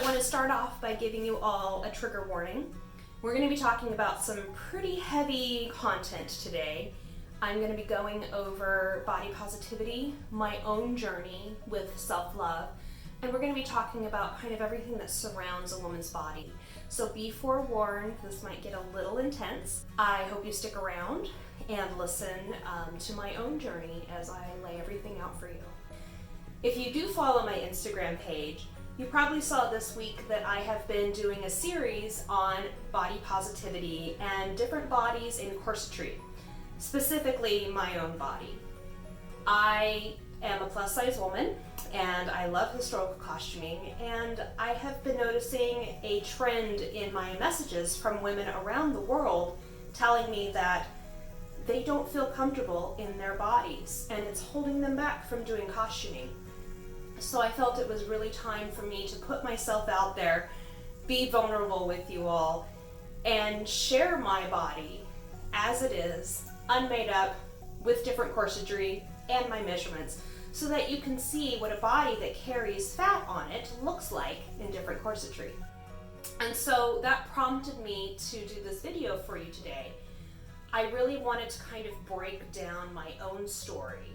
want to start off by giving you all a trigger warning. We're going to be talking about some pretty heavy content today. I'm going to be going over body positivity, my own journey with self-love, and we're going to be talking about kind of everything that surrounds a woman's body. So be forewarned, this might get a little intense. I hope you stick around and listen to my own journey as I lay everything out for you. If you do follow my Instagram page, you probably saw this week that I have been doing a series on body positivity and different bodies in corsetry, specifically my own body. I am a plus size woman and I love historical costuming, and I have been noticing a trend in my messages from women around the world telling me that they don't feel comfortable in their bodies and it's holding them back from doing costuming. So I felt it was really time for me to put myself out there, be vulnerable with you all, and share my body as it is, unmade up, with different corsetry and my measurements, so that you can see what a body that carries fat on it looks like in different corsetry. And so that prompted me to do this video for you today. I really wanted to kind of break down my own story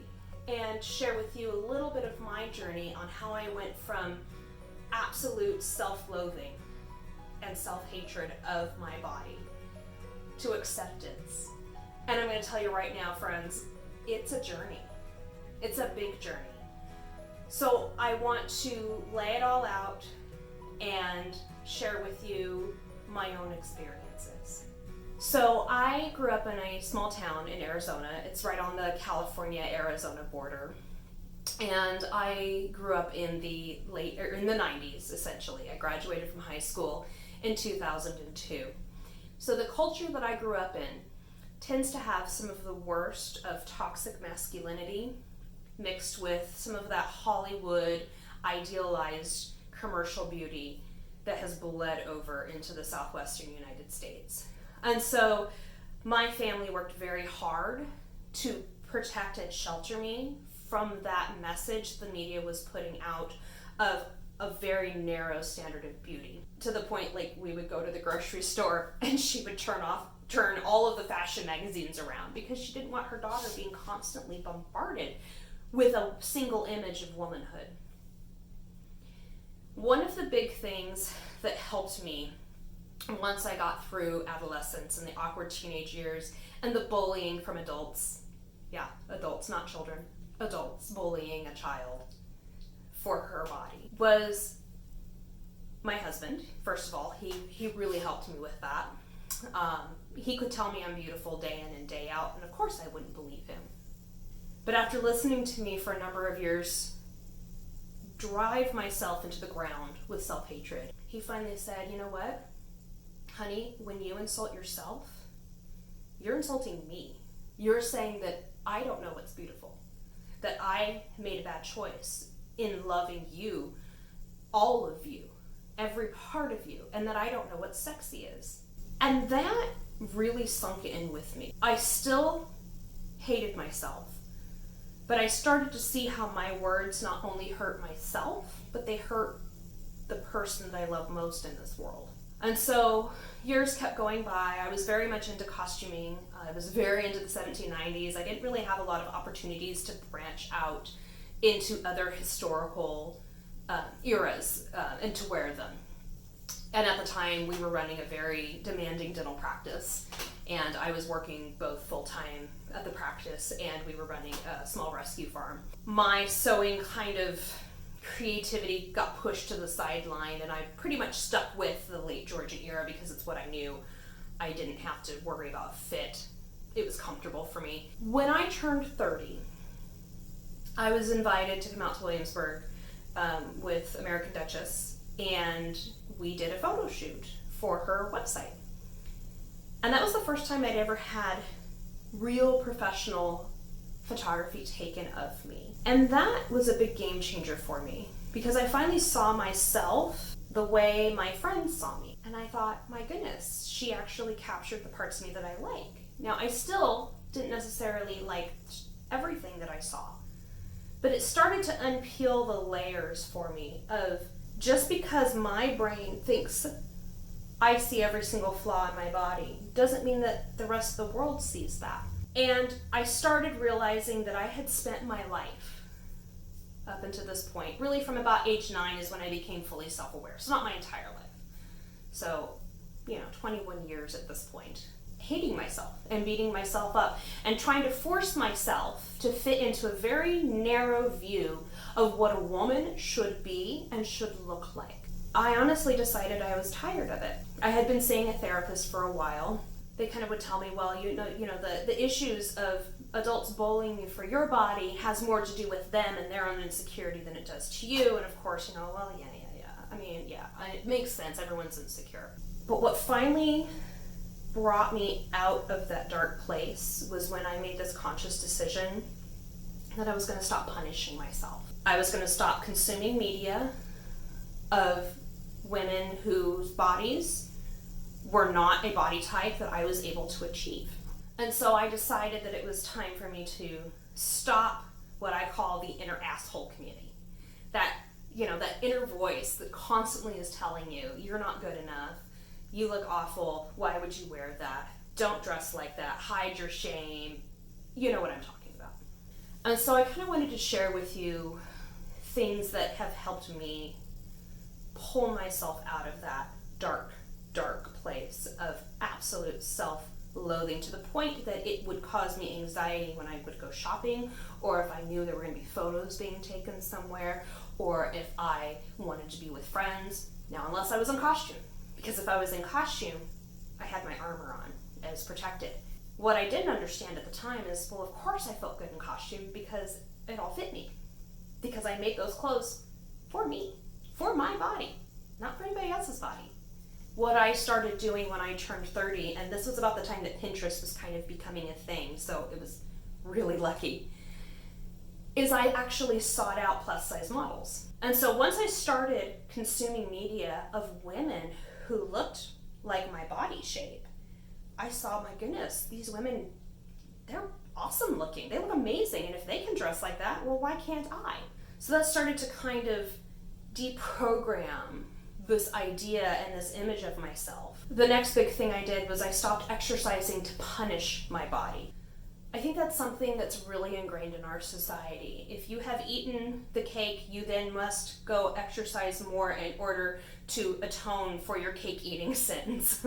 and share with you a little bit of my journey on how I went from absolute self-loathing and self-hatred of my body to acceptance. And I'm going to tell you right now, friends, it's a journey. It's a big journey. So I want to lay it all out and share with you my own experiences. So I grew up in a small town in Arizona. It's right on the California-Arizona border. And I grew up in the 90s, essentially. I graduated from high school in 2002. So the culture that I grew up in tends to have some of the worst of toxic masculinity mixed with some of that Hollywood idealized commercial beauty that has bled over into the southwestern United States. And so my family worked very hard to protect and shelter me from that message the media was putting out of a very narrow standard of beauty, to the point like we would go to the grocery store and she would turn all of the fashion magazines around because she didn't want her daughter being constantly bombarded with a single image of womanhood. One of the big things that helped me once I got through adolescence and the awkward teenage years and the bullying from adults, adults, not children, adults bullying a child for her body, was my husband. First of all, he really helped me with that. He could tell me I'm beautiful day in and day out, and of course I wouldn't believe him. But after listening to me for a number of years drive myself into the ground with self-hatred, he finally said, you know what, honey, when you insult yourself, you're insulting me. You're saying that I don't know what's beautiful, that I made a bad choice in loving you, all of you, every part of you, and that I don't know what sexy is. And that really sunk in with me. I still hated myself, but I started to see how my words not only hurt myself, but they hurt the person that I love most in this world. And so years kept going by. I was very much into costuming. I was very into the 1790s. I didn't really have a lot of opportunities to branch out into other historical eras and to wear them. And at the time, we were running a very demanding dental practice, and I was working both full-time at the practice and we were running a small rescue farm. My sewing kind of creativity got pushed to the sideline, and I pretty much stuck with the late Georgian era because it's what I knew. I didn't have to worry about fit. It was comfortable for me. When I turned 30, I was invited to come out to Williamsburg with American Duchess, and we did a photo shoot for her website. And that was the first time I'd ever had real professional photography taken of me. And that was a big game changer for me because I finally saw myself the way my friends saw me. And I thought, my goodness, she actually captured the parts of me that I like. Now, I still didn't necessarily like everything that I saw, but it started to unpeel the layers for me of Just because my brain thinks I see every single flaw in my body doesn't mean that the rest of the world sees that. And I started realizing that I had spent my life up until this point, really from about age 9 is when I became fully self-aware. So not my entire life. So, 21 years at this point, hating myself and beating myself up and trying to force myself to fit into a very narrow view of what a woman should be and should look like. I honestly decided I was tired of it. I had been seeing a therapist for a while. They kind of would tell me, well, the issues of adults bullying you for your body has more to do with them and their own insecurity than it does to you. And of course, yeah. I mean, yeah, it makes sense. Everyone's insecure. But what finally brought me out of that dark place was when I made this conscious decision that I was going to stop punishing myself. I was going to stop consuming media of women whose bodies were not a body type that I was able to achieve. And so I decided that it was time for me to stop what I call the inner asshole community. That inner voice that constantly is telling you, you're not good enough, you look awful, why would you wear that, don't dress like that, hide your shame, you know what I'm talking about. And so I kind of wanted to share with you things that have helped me pull myself out of that dark place of absolute self-loathing to the point that it would cause me anxiety when I would go shopping, or if I knew there were going to be photos being taken somewhere, or if I wanted to be with friends. Now, unless I was in costume, because if I was in costume, I had my armor on as protected. What I didn't understand at the time is, well, of course I felt good in costume because it all fit me. Because I made those clothes for me, for my body, not for anybody else's body. What I started doing when I turned 30, and this was about the time that Pinterest was kind of becoming a thing, so it was really lucky, is I actually sought out plus size models. And so once I started consuming media of women who looked like my body shape, I saw, my goodness, these women, they're awesome looking. They look amazing. And if they can dress like that, well, why can't I? So that started to kind of deprogram this idea and this image of myself. The next big thing I did was I stopped exercising to punish my body. I think that's something that's really ingrained in our society. If you have eaten the cake, you then must go exercise more in order to atone for your cake eating sins.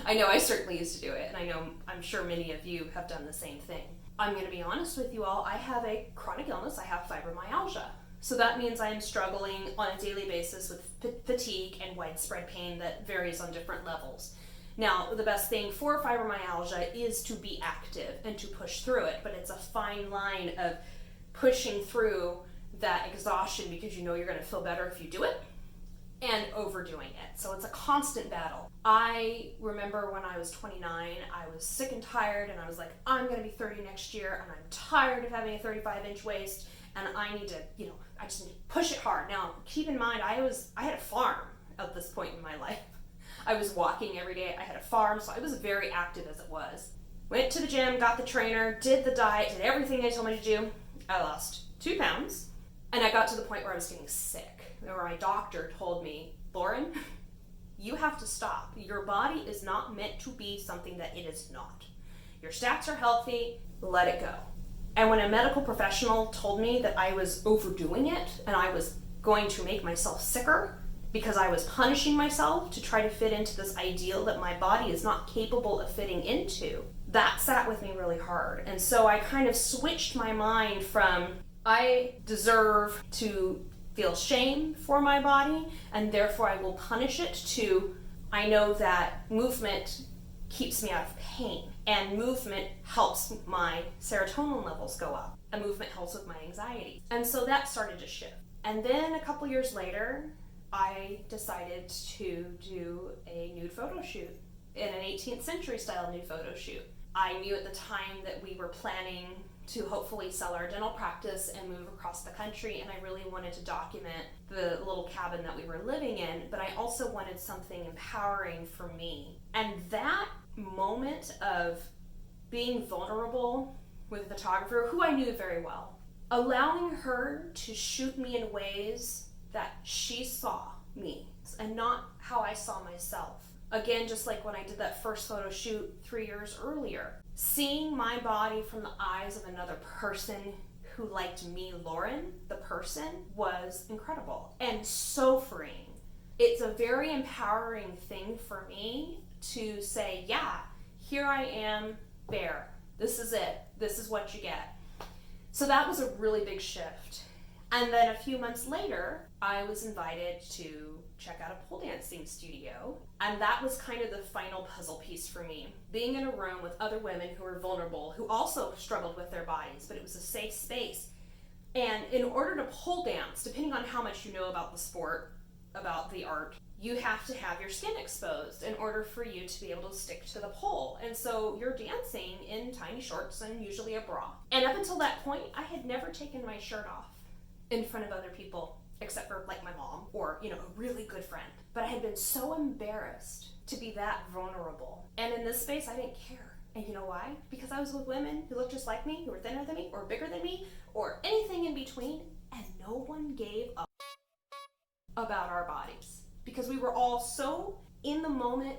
I know I certainly used to do it, and I'm sure many of you have done the same thing. I'm going to be honest with you all, I have a chronic illness, I have fibromyalgia. So that means I am struggling on a daily basis with fatigue and widespread pain that varies on different levels. Now, the best thing for fibromyalgia is to be active and to push through it, but it's a fine line of pushing through that exhaustion because you know you're going to feel better if you do it, and overdoing it. So it's a constant battle. I remember when I was 29, I was sick and tired, and I was like, I'm going to be 30 next year, and I'm tired of having a 35-inch waist, and I need to, I just need to push it hard. Now, keep in mind, I had a farm at this point in my life. I was walking every day. I had a farm, so I was very active as it was. Went to the gym, got the trainer, did the diet, did everything they told me to do. I lost 2 pounds, and I got to the point where I was getting sick, where my doctor told me, Lauren, you have to stop. Your body is not meant to be something that it is not. Your stats are healthy, let it go. And when a medical professional told me that I was overdoing it and I was going to make myself sicker because I was punishing myself to try to fit into this ideal that my body is not capable of fitting into, that sat with me really hard. And so I kind of switched my mind from I deserve to feel shame for my body and therefore I will punish it to I know that movement keeps me out of pain and movement helps my serotonin levels go up and movement helps with my anxiety. And so that started to shift. And then a couple years later, I decided to do a nude photo shoot, in an 18th century style nude photo shoot. I knew at the time that we were planning to hopefully sell our dental practice and move across the country, and I really wanted to document the little cabin that we were living in, but I also wanted something empowering for me. And that moment of being vulnerable with a photographer who I knew very well, allowing her to shoot me in ways that she saw me and not how I saw myself. Again, just like when I did that first photo shoot 3 years earlier, seeing my body from the eyes of another person who liked me, Lauren, the person, was incredible and so freeing. It's a very empowering thing for me to say, yeah, here I am, bare. This is it. This is what you get. So that was a really big shift. And then a few months later, I was invited to check out a pole dancing studio. And that was kind of the final puzzle piece for me. Being in a room with other women who were vulnerable, who also struggled with their bodies, but it was a safe space. And in order to pole dance, depending on how much you know about the sport, about the art, you have to have your skin exposed in order for you to be able to stick to the pole. And so you're dancing in tiny shorts and usually a bra. And up until that point, I had never taken my shirt off in front of other people, except for like my mom or, a really good friend. But I had been so embarrassed to be that vulnerable. And in this space, I didn't care. And you know why? Because I was with women who looked just like me, who were thinner than me, or bigger than me, or anything in between, and no one gave a about our bodies. Because we were all so in the moment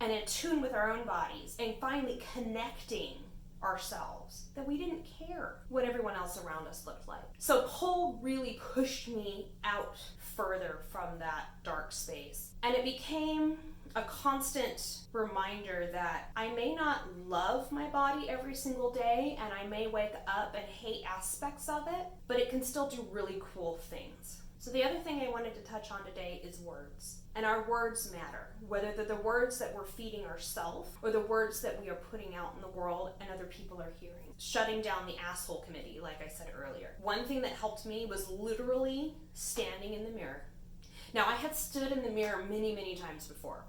and in tune with our own bodies and finally connecting ourselves that we didn't care what everyone else around us looked like. So pole really pushed me out further from that dark space. And it became a constant reminder that I may not love my body every single day and I may wake up and hate aspects of it, but it can still do really cool things. So the other thing I wanted to touch on today is words. And our words matter, whether they're the words that we're feeding ourselves or the words that we are putting out in the world and other people are hearing. Shutting down the asshole committee, like I said earlier. One thing that helped me was literally standing in the mirror. Now, I had stood in the mirror many, many times before.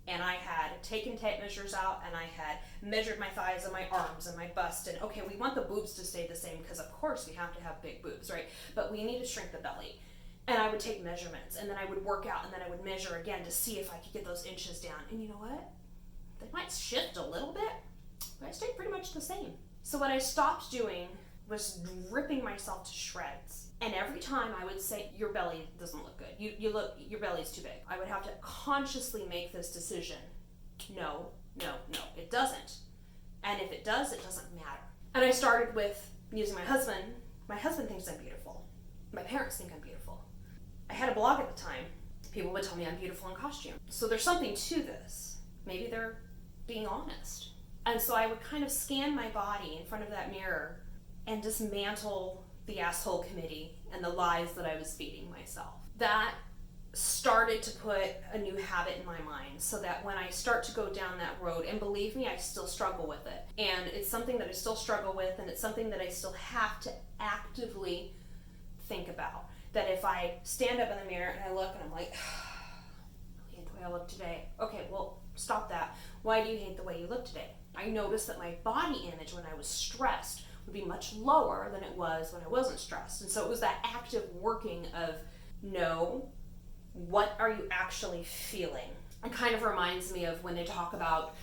And I had taken tape measures out and I had measured my thighs and my arms and my bust. And okay, we want the boobs to stay the same because of course we have to have big boobs, right? But we need to shrink the belly. And I would take measurements and then I would work out and then I would measure again to see if I could get those inches down. And you know what? They might shift a little bit, but I stayed pretty much the same. So what I stopped doing was ripping myself to shreds. And every time I would say, your belly doesn't look good. Your belly's too big. I would have to consciously make this decision. No, it doesn't. And if it does, it doesn't matter. And I started with using my husband. My husband thinks I'm beautiful. My parents think I'm beautiful. I had a blog at the time. People would tell me I'm beautiful in costume. So there's something to this. Maybe they're being honest. And so I would kind of scan my body in front of that mirror and dismantle the asshole committee and the lies that I was feeding myself. That started to put a new habit in my mind so that when I start to go down that road, and believe me, I still struggle with it. And it's something that I still struggle with, and it's something that I still have to actively think about. That if I stand up in the mirror and I look and I'm like, I hate the way I look today. Okay, well, stop that. Why do you hate the way you look today? I noticed that my body image when I was stressed would be much lower than it was when I wasn't stressed. And so it was that active working of, no, what are you actually feeling? It kind of reminds me of when they talk about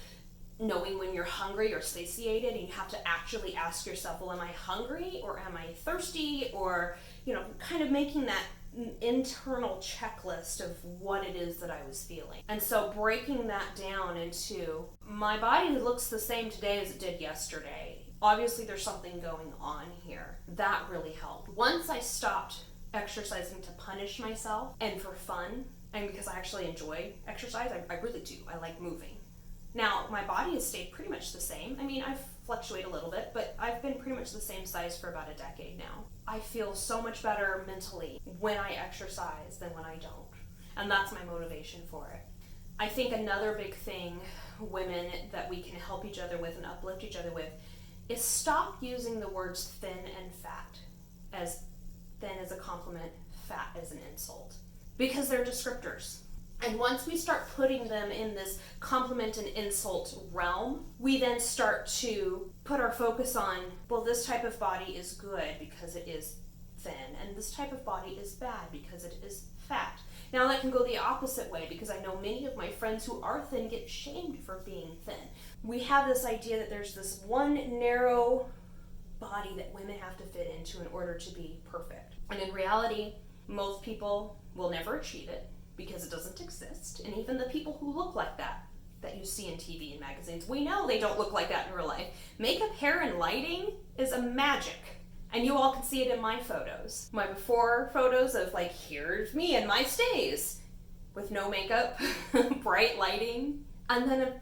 knowing when you're hungry or satiated, and you have to actually ask yourself, well, am I hungry or am I thirsty? Or, kind of making that internal checklist of what it is that I was feeling. And so breaking that down into, my body looks the same today as it did yesterday. Obviously there's something going on here. That really helped. Once I stopped exercising to punish myself and for fun, and because I actually enjoy exercise, I really do. I like moving. Now, my body has stayed pretty much the same. I mean, I've fluctuated a little bit, but I've been pretty much the same size for about a decade now. I feel so much better mentally when I exercise than when I don't. And that's my motivation for it. I think another big thing, women, that we can help each other with and uplift each other with is stop using the words thin and fat, as thin as a compliment, fat as an insult. Because they're descriptors. And once we start putting them in this compliment and insult realm, we then start to put our focus on, well, this type of body is good because it is thin, and this type of body is bad because it is fat. Now that can go the opposite way, because I know many of my friends who are thin get shamed for being thin. We have this idea that there's this one narrow body that women have to fit into in order to be perfect. And in reality, Most people will never achieve it because it doesn't exist. And even the people who look like that you see in TV and magazines, we know they don't look like that in real life. Makeup, hair, and lighting is a magic. And you all can see it in my photos. My before photos of like, here's me in my stays with no makeup, bright lighting. And then an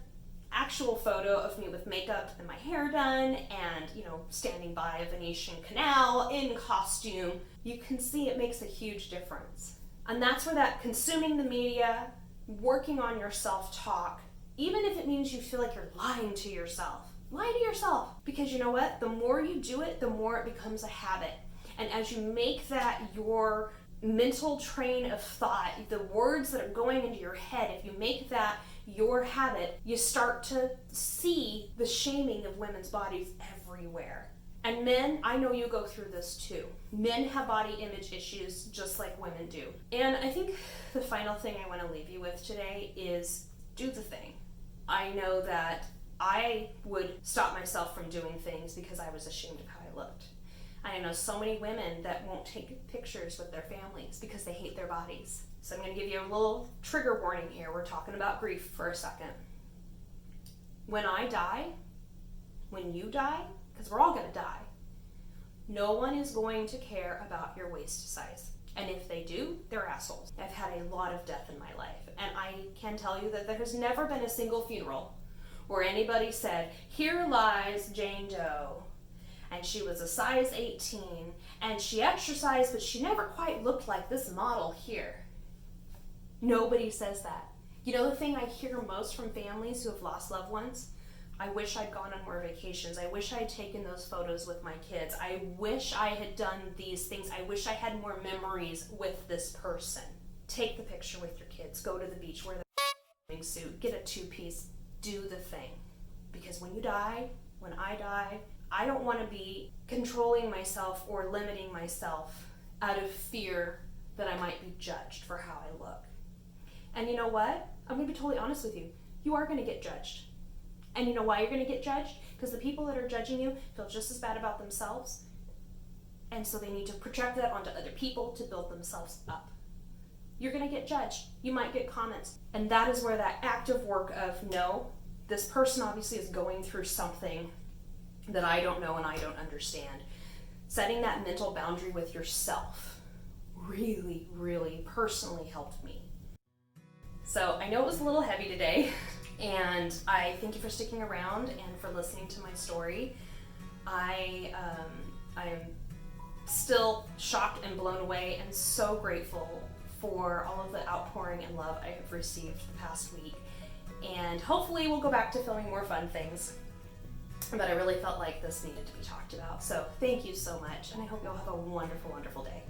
actual photo of me with makeup and my hair done and, standing by a Venetian canal in costume. You can see it makes a huge difference. And that's where that consuming the media, working on your self-talk, even if it means you feel like you're lying to yourself. Lie to yourself. Because you know what? The more you do it, the more it becomes a habit. And as you make that your mental train of thought, the words that are going into your head, if you make that your habit, you start to see the shaming of women's bodies everywhere. And men, I know you go through this too. Men have body image issues just like women do. And I think the final thing I want to leave you with today is do the thing. I know that I would stop myself from doing things because I was ashamed of how I looked. I know so many women that won't take pictures with their families because they hate their bodies. So I'm going to give you a little trigger warning here. We're talking about grief for a second. When I die, when you die, because we're all going to die, no one is going to care about your waist size. And if they do, they're assholes. I've had a lot of death in my life, and I can tell you that there has never been a single funeral where anybody said, here lies Jane Doe, and she was a size 18, and she exercised, but she never quite looked like this model here. Nobody says that. You know the thing I hear most from families who have lost loved ones? I wish I'd gone on more vacations. I wish I had taken those photos with my kids. I wish I had done these things. I wish I had more memories with this person. Take the picture with your kids. Go to the beach, wear the swimming suit, get a two-piece, do the thing. Because when you die, when I die, I don't want to be controlling myself or limiting myself out of fear that I might be judged for how I look. And you know what? I'm going to be totally honest with you. You are going to get judged. And you know why you're going to get judged? Because the people that are judging you feel just as bad about themselves. And so they need to project that onto other people to build themselves up. You're going to get judged. You might get comments. And that is where that active work of, no, this person obviously is going through something that I don't know and I don't understand. Setting that mental boundary with yourself really, really personally helped me. So I know it was a little heavy today, and I thank you for sticking around and for listening to my story. I am still shocked and blown away and so grateful for all of the outpouring and love I have received the past week. And hopefully we'll go back to filming more fun things. But I really felt like this needed to be talked about. So thank you so much, and I hope you'll have a wonderful, wonderful day.